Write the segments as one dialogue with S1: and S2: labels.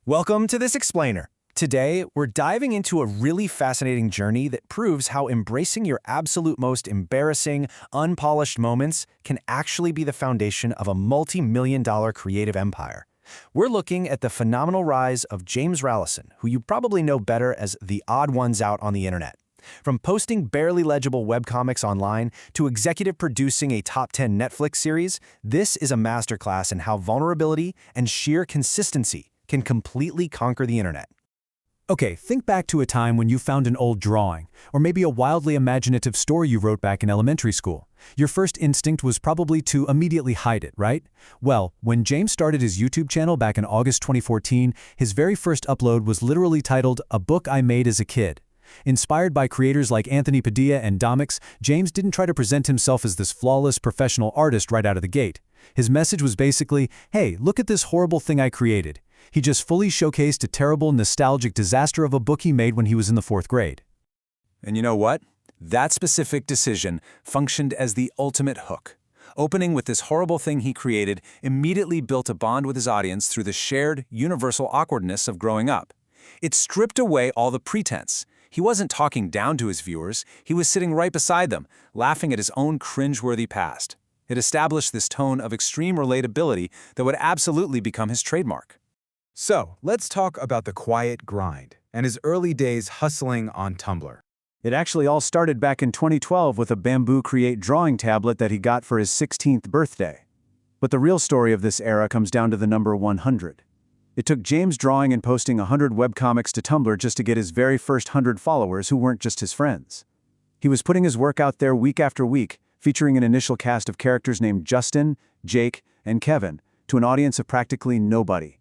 S1: Welcome to This Explainer. Today, we're diving into a really fascinating journey that proves how embracing your absolute most embarrassing, unpolished moments can actually be the foundation of a multi-million-dollar creative empire. We're looking at the phenomenal rise of James Rallison, who you probably know better as TheOdd1sOut on the internet. From posting barely legible webcomics online to executive producing a top 10 Netflix series, this is a masterclass in how vulnerability and sheer consistency can completely conquer the internet.
S2: Okay, think back to a time when you found an old drawing, or maybe a wildly imaginative story you wrote back in elementary school. Your first instinct was probably to immediately hide it, right? Well, when James started his YouTube channel back in August 2014, his very first upload was literally titled, "A Book I Made as a Kid." Inspired by creators like Anthony Padilla and Domix, James didn't try to present himself as this flawless professional artist right out of the gate. His message was basically, hey, look at this horrible thing I created. He just fully showcased a terrible, nostalgic disaster of a book he made when he was in the 4th grade.
S3: And you know what? That specific decision functioned as the ultimate hook. Opening with this horrible thing he created immediately built a bond with his audience through the shared, universal awkwardness of growing up. It stripped away all the pretense. He wasn't talking down to his viewers, he was sitting right beside them, laughing at his own cringeworthy past. It established this tone of extreme relatability that would absolutely become his trademark.
S4: So, let's talk about the quiet grind and his early days hustling on Tumblr.
S2: It actually all started back in 2012 with a Bamboo Create drawing tablet that he got for his 16th birthday. But the real story of this era comes down to the number 100. It took James drawing and posting 100 webcomics to Tumblr just to get his very first 100 followers who weren't just his friends. He was putting his work out there week after week, featuring an initial cast of characters named Justin, Jake, and Kevin, to an audience of practically nobody.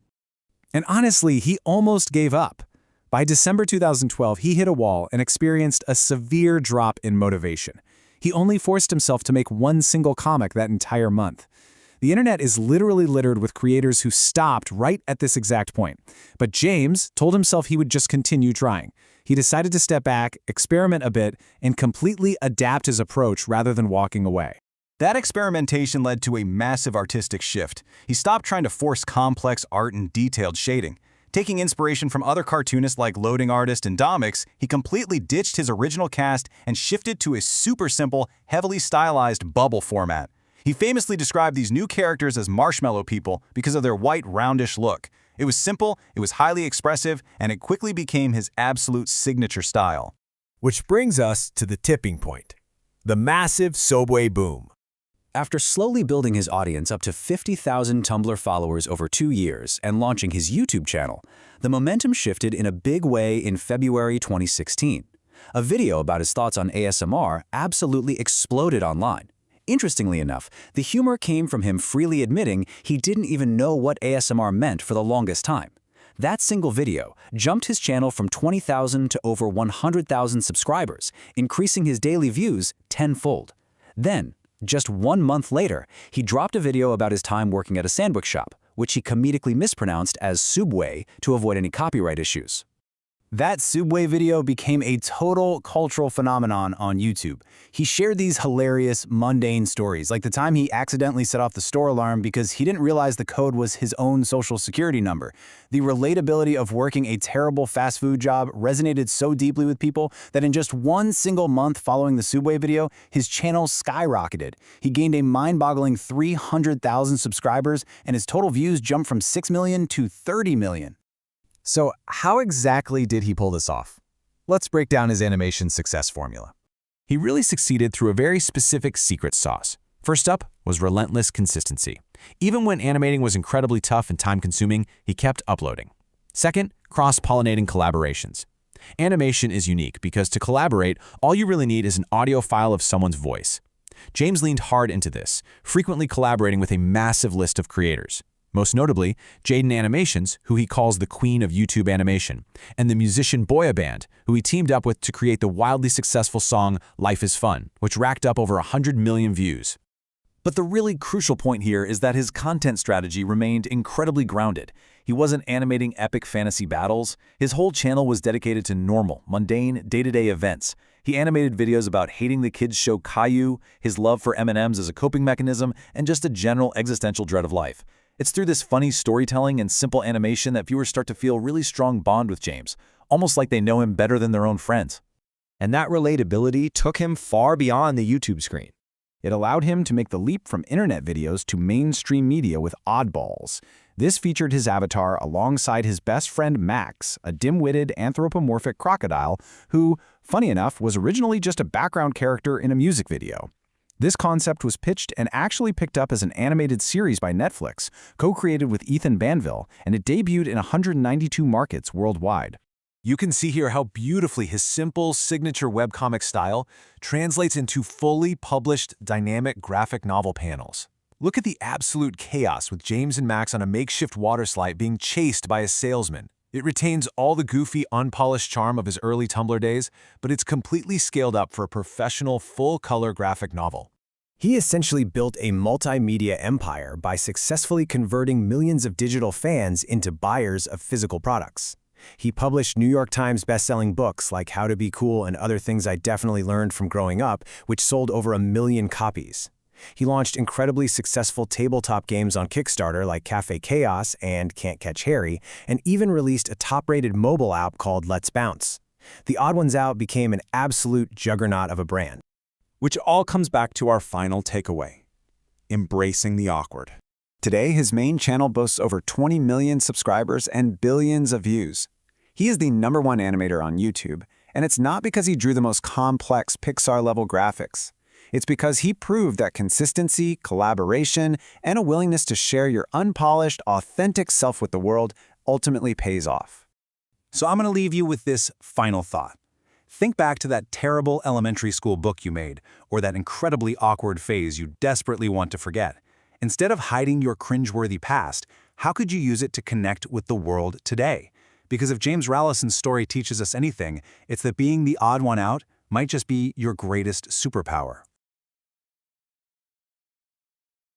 S1: And honestly, he almost gave up. By December 2012, he hit a wall and experienced a severe drop in motivation. He only forced himself to make one single comic that entire month. The internet is literally littered with creators who stopped right at this exact point. But James told himself he would just continue trying. He decided to step back, experiment a bit, and completely adapt his approach rather than walking away.
S5: That experimentation led to a massive artistic shift. He stopped trying to force complex art and detailed shading. Taking inspiration from other cartoonists like Loading Artist and Domix, he completely ditched his original cast and shifted to a super simple, heavily stylized bubble format. He famously described these new characters as marshmallow people because of their white, roundish look. It was simple, it was highly expressive, and it quickly became his absolute signature style.
S6: Which brings us to the tipping point, the massive Subway boom.
S3: After slowly building his audience up to 50,000 Tumblr followers over 2 years and launching his YouTube channel, the momentum shifted in a big way in February 2016. A video about his thoughts on ASMR absolutely exploded online. Interestingly enough, the humor came from him freely admitting he didn't even know what ASMR meant for the longest time. That single video jumped his channel from 20,000 to over 100,000 subscribers, increasing his daily views tenfold. Then, just 1 month later, he dropped a video about his time working at a sandwich shop, which he comedically mispronounced as Subway to avoid any copyright issues.
S1: That Subway video became a total cultural phenomenon on YouTube. He shared these hilarious, mundane stories, like the time he accidentally set off the store alarm because he didn't realize the code was his own social security number. The relatability of working a terrible fast food job resonated so deeply with people that in just one single month following the Subway video, his channel skyrocketed. He gained a mind-boggling 300,000 subscribers, and his total views jumped from 6 million to 30 million.
S6: So how exactly did he pull this off? Let's break down his animation success formula. He really succeeded through a very specific secret sauce. First up was relentless consistency. Even when animating was incredibly tough and time-consuming, he kept uploading. Second, cross-pollinating collaborations. Animation is unique because to collaborate, all you really need is an audio file of someone's voice. James leaned hard into this, frequently collaborating with a massive list of creators. Most notably, Jaden Animations, who he calls the queen of YouTube animation, and the musician Boya Band, who he teamed up with to create the wildly successful song Life is Fun, which racked up over 100 million views.
S5: But the really crucial point here is that his content strategy remained incredibly grounded. He wasn't animating epic fantasy battles. His whole channel was dedicated to normal, mundane, day-to-day events. He animated videos about hating the kids' show Caillou, his love for M&Ms as a coping mechanism, and just a general existential dread of life.
S6: It's through this funny storytelling and simple animation that viewers start to feel a really strong bond with James, almost like they know him better than their own friends.
S1: And that relatability took him far beyond the YouTube screen. It allowed him to make the leap from internet videos to mainstream media with Oddballs. This featured his avatar alongside his best friend Max, a dim-witted anthropomorphic crocodile who, funny enough, was originally just a background character in a music video. This concept was pitched and actually picked up as an animated series by Netflix, co-created with Ethan Banville, and it debuted in 192 markets worldwide.
S2: You can see here how beautifully his simple, signature webcomic style translates into fully published, dynamic graphic novel panels. Look at the absolute chaos with James and Max on a makeshift water slide being chased by a salesman. It retains all the goofy, unpolished charm of his early Tumblr days, but it's completely scaled up for a professional, full-color graphic novel.
S1: He essentially built a multimedia empire by successfully converting millions of digital fans into buyers of physical products. He published New York Times best-selling books like How to Be Cool and Other Things I Definitely Learned from Growing Up, which sold over 1 million copies. He launched incredibly successful tabletop games on Kickstarter like Cafe Chaos and Can't Catch Harry, and even released a top-rated mobile app called Let's Bounce. TheOdd1sOut became an absolute juggernaut of a brand.
S7: Which all comes back to our final takeaway: embracing the awkward. Today, his main channel boasts over 20 million subscribers and billions of views. He is the #1 animator on YouTube, and it's not because he drew the most complex Pixar-level graphics. It's because he proved that consistency, collaboration, and a willingness to share your unpolished, authentic self with the world ultimately pays off.
S5: So I'm going to leave you with this final thought. Think back to that terrible elementary school book you made, or that incredibly awkward phase you desperately want to forget. Instead of hiding your cringeworthy past, how could you use it to connect with the world today? Because if James Rallison's story teaches us anything, it's that being the odd one out might just be your greatest superpower.